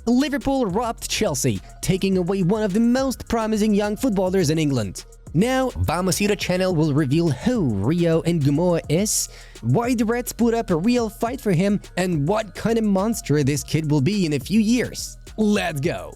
Liverpool robbed Chelsea, taking away one of the most promising young footballers in England. Now, Vamos Hero channel will reveal who Rio Ngumoha is, why the Reds put up a real fight for him, and what kind of monster this kid will be in a few years. Let's go!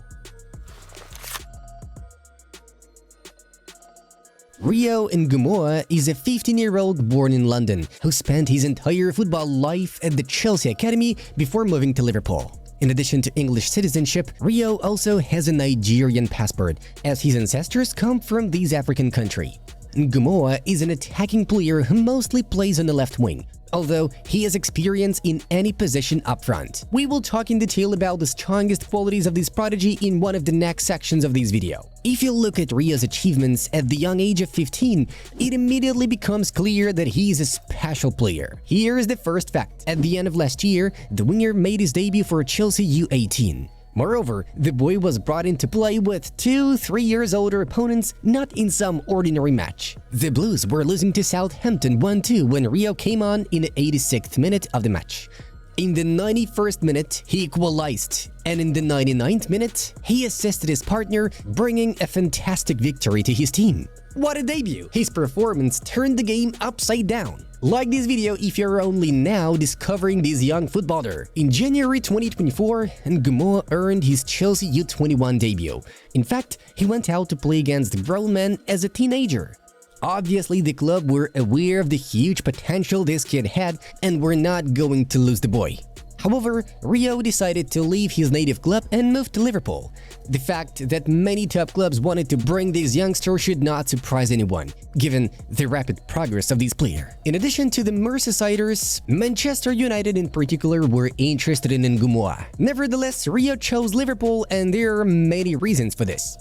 Rio Ngumoha is a 15-year-old born in London who spent his entire football life at the Chelsea Academy before moving to Liverpool. In addition to English citizenship, Rio also has a Nigerian passport, as his ancestors come from this African country. Ngumoha is an attacking player who mostly plays on the left wing, although he has experience in any position up front. We will talk in detail about the strongest qualities of this prodigy in one of the next sections of this video. If you look at Rio's achievements at the young age of 15, it immediately becomes clear that he is a special player. Here is the first fact. At the end of last year, the winger made his debut for Chelsea U18. Moreover, the boy was brought in to play with 2-3 years older opponents, not in some ordinary match. The Blues were losing to Southampton 1-2 when Rio came on in the 86th minute of the match. In the 91st minute, he equalized, and in the 99th minute, he assisted his partner, bringing a fantastic victory to his team. What a debut! His performance turned the game upside down. Like this video if you're only now discovering this young footballer. In January 2024, Ngumoha earned his Chelsea U21 debut. In fact, he went out to play against grown men as a teenager. Obviously, the club were aware of the huge potential this kid had and were not going to lose the boy. However, Rio decided to leave his native club and move to Liverpool. The fact that many top clubs wanted to bring this youngster should not surprise anyone, given the rapid progress of this player. In addition to the Merseysiders, Manchester United in particular were interested in Ngumoha. Nevertheless, Rio chose Liverpool, and there are many reasons for this.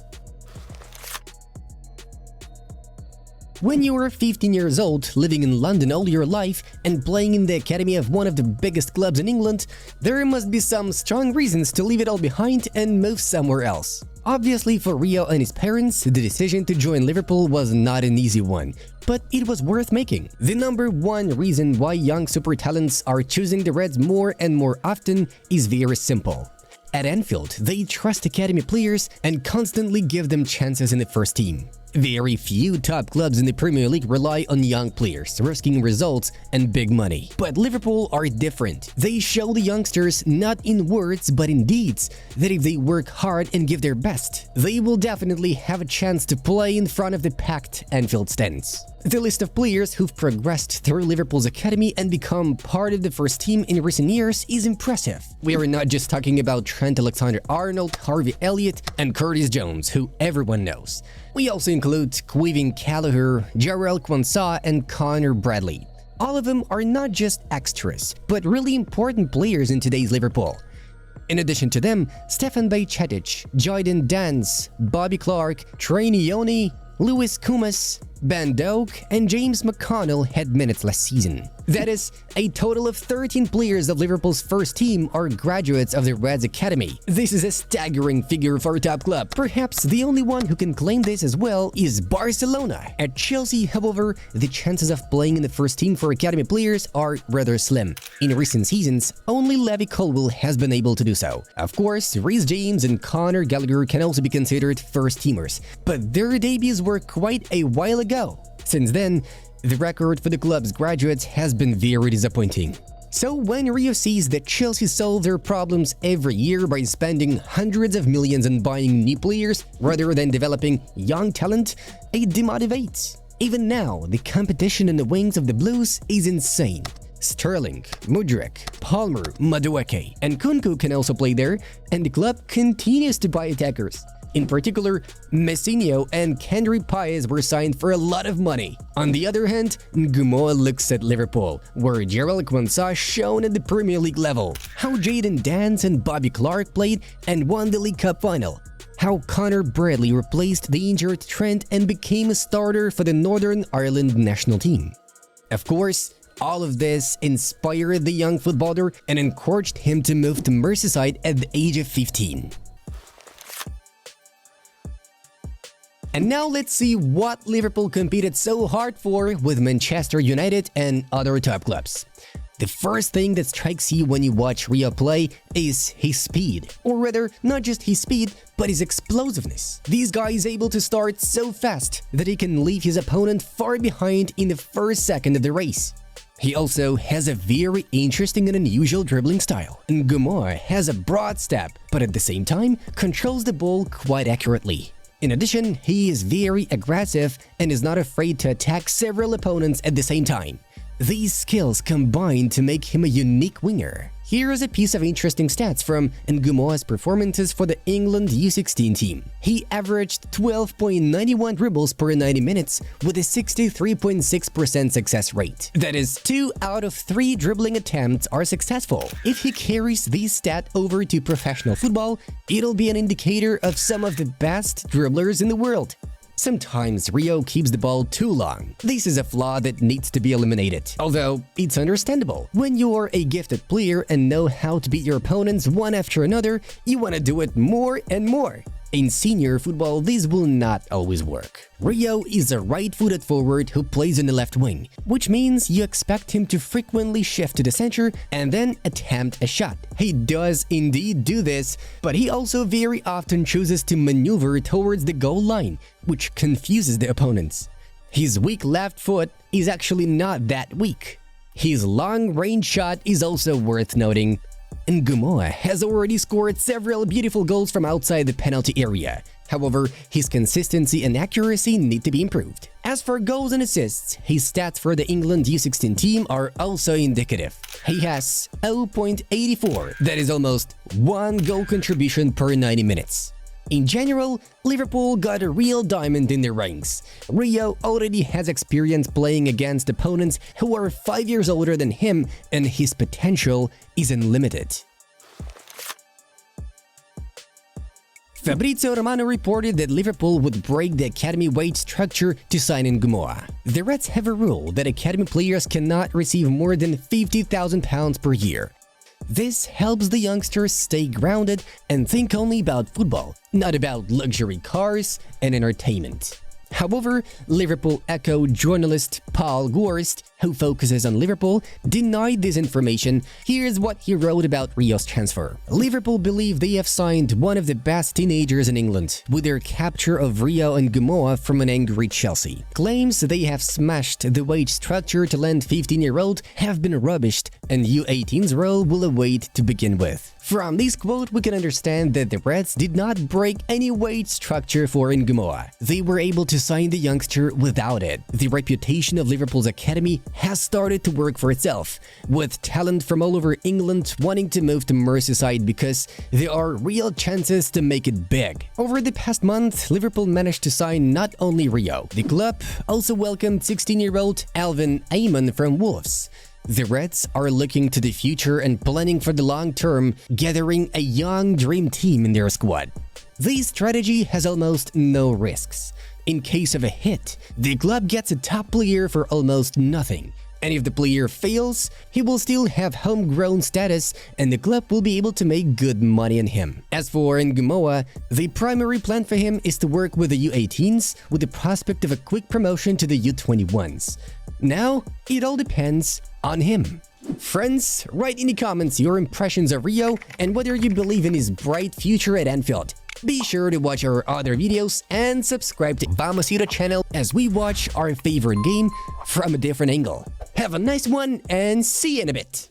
When you are 15 years old, living in London all your life, and playing in the academy of one of the biggest clubs in England, there must be some strong reasons to leave it all behind and move somewhere else. Obviously, for Rio and his parents, the decision to join Liverpool was not an easy one, but it was worth making. The number one reason why young super talents are choosing the Reds more and more often is very simple. At Anfield, they trust academy players and constantly give them chances in the first team. Very few top clubs in the Premier League rely on young players, risking results and big money. But Liverpool are different. They show the youngsters, not in words but in deeds, that if they work hard and give their best, they will definitely have a chance to play in front of the packed Anfield stands. The list of players who've progressed through Liverpool's academy and become part of the first team in recent years is impressive. We are not just talking about Trent Alexander-Arnold, Harvey Elliott, and Curtis Jones, who everyone knows. We also include Quivin Callagher, Jarrell Quansah, and Connor Bradley. All of them are not just extras, but really important players in today's Liverpool. In addition to them, Stefan Bajcetic, Jayden Danns, Bobby Clark, Trainee Yoni, Lewis Kumas, Ben Doak, and James McConnell had minutes last season. That is, a total of 13 players of Liverpool's first team are graduates of the Reds Academy. This is a staggering figure for a top club. Perhaps the only one who can claim this as well is Barcelona. At Chelsea, however, the chances of playing in the first team for academy players are rather slim. In recent seasons, only Levi Colwill has been able to do so. Of course, Reece James and Conor Gallagher can also be considered first-teamers, but their debuts were quite a while ago. Since then, the record for the club's graduates has been very disappointing. So when Rio sees that Chelsea solve their problems every year by spending hundreds of millions on buying new players rather than developing young talent, it demotivates. Even now, the competition in the wings of the Blues is insane. Sterling, Mudryk, Palmer, Madueke, and Kunku can also play there, and the club continues to buy attackers. In particular, Messinho and Kendry Paez were signed for a lot of money. On the other hand, Ngumoha looks at Liverpool, where Jarrell Quansah shone at the Premier League level, how Jayden Danns and Bobby Clark played and won the League Cup final, how Connor Bradley replaced the injured Trent and became a starter for the Northern Ireland national team. Of course, all of this inspired the young footballer and encouraged him to move to Merseyside at the age of 15. And now let's see what Liverpool competed so hard for with Manchester United and other top clubs. The first thing that strikes you when you watch Rio play is his speed. Or rather, not just his speed, but his explosiveness. This guy is able to start so fast that he can leave his opponent far behind in the first second of the race. He also has a very interesting and unusual dribbling style. Ngumoha has a broad step, but at the same time controls the ball quite accurately. In addition, he is very aggressive and is not afraid to attack several opponents at the same time. These skills combine to make him a unique winger. Here is a piece of interesting stats from Ngumoha's performances for the England U16 team. He averaged 12.91 dribbles per 90 minutes with a 63.6% success rate. That is, 2 out of 3 dribbling attempts are successful. If he carries this stat over to professional football, it'll be an indicator of some of the best dribblers in the world. Sometimes Rio keeps the ball too long. This is a flaw that needs to be eliminated. Although, it's understandable. When you're a gifted player and know how to beat your opponents one after another, you want to do it more and more. In senior football, this will not always work. Rio is a right-footed forward who plays on the left wing, which means you expect him to frequently shift to the center and then attempt a shot. He does indeed do this, but he also very often chooses to maneuver towards the goal line, which confuses the opponents. His weak left foot is actually not that weak. His long-range shot is also worth noting. Ngumoha has already scored several beautiful goals from outside the penalty area. However, his consistency and accuracy need to be improved. As for goals and assists, his stats for the England U16 team are also indicative. He has 0.84, that is almost 1 goal contribution per 90 minutes. In general, Liverpool got a real diamond in their ranks. Rio already has experience playing against opponents who are 5 years older than him, and his potential is unlimited. Fabrizio Romano reported that Liverpool would break the academy wage structure to sign Ngumoha. The Reds have a rule that academy players cannot receive more than £50,000 per year. This helps the youngsters stay grounded and think only about football, not about luxury cars and entertainment. However, Liverpool Echo journalist Paul Gorst, who focuses on Liverpool, denied this information. Here's what he wrote about Rio's transfer. Liverpool believe they have signed one of the best teenagers in England with their capture of Rio Ngumoha from an angry Chelsea. Claims they have smashed the wage structure to land 15-year-old have been rubbished, and U18's role will await to begin with. From this quote, we can understand that the Reds did not break any wage structure for Ngumoha. They were able to sign the youngster without it. The reputation of Liverpool's academy has started to work for itself, with talent from all over England wanting to move to Merseyside because there are real chances to make it big. Over the past month, Liverpool managed to sign not only Rio. The club also welcomed 16-year-old Alvin Amon from Wolves. The Reds are looking to the future and planning for the long term, gathering a young dream team in their squad. This strategy has almost no risks. In case of a hit, the club gets a top player for almost nothing. And if the player fails, he will still have homegrown status and the club will be able to make good money on him. As for Ngumoha, the primary plan for him is to work with the U18s with the prospect of a quick promotion to the U21s. Now, it all depends on him. Friends, write in the comments your impressions of Rio and whether you believe in his bright future at Anfield. Be sure to watch our other videos and subscribe to Vamos Hero channel as we watch our favorite game from a different angle. Have a nice one and see you in a bit!